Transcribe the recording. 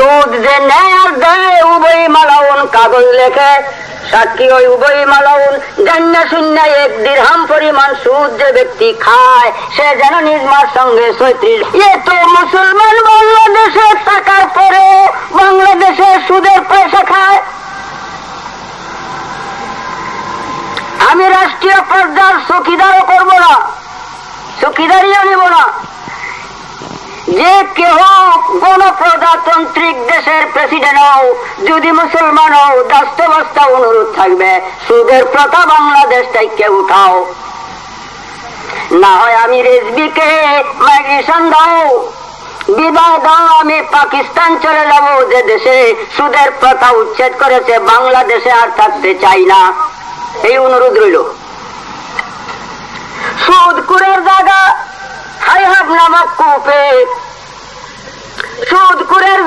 সুদ যে নেয় আর দেয় উভয় মালাউন কাগজ লেখে সাক্ষী ওই উভয় মালাউন জান্য শূন্য 1 দিরহাম পরিমাণ সুদ যে ব্যক্তি খায় সে যেন নিজ মার সঙ্গে 36। এ তো মুসলমান বাংলাদেশে টাকার পরে বাংলাদেশে সুদের পয়সা খায়। আমি রাষ্ট্রীয় পর্যায়ের চৌকিদারও করব না, চৌকিদারিও নিব না। যে কেহ গণপ্রজাতান্ত্রিক দেশের প্রেসিডেন্ট হও, যদি মুসলমান হও, দাস্তবস্তা অনুরোধ থাকবে সুদের প্রথা বাংলাদেশ থেকে উঠাও, না হয় আমি রেজবিকে মাইগ্রেশন দাও, বিবাহ দাও, আমি পাকিস্তান চলে যাব, যে দেশে সুদের প্রথা উচ্ছেদ করেছে বাংলাদেশে আর থাকতে চাই না। এই অনুরোধ রইল। সুদখোরের জায়গা হাইহাব নামক কূপে সুদখোরের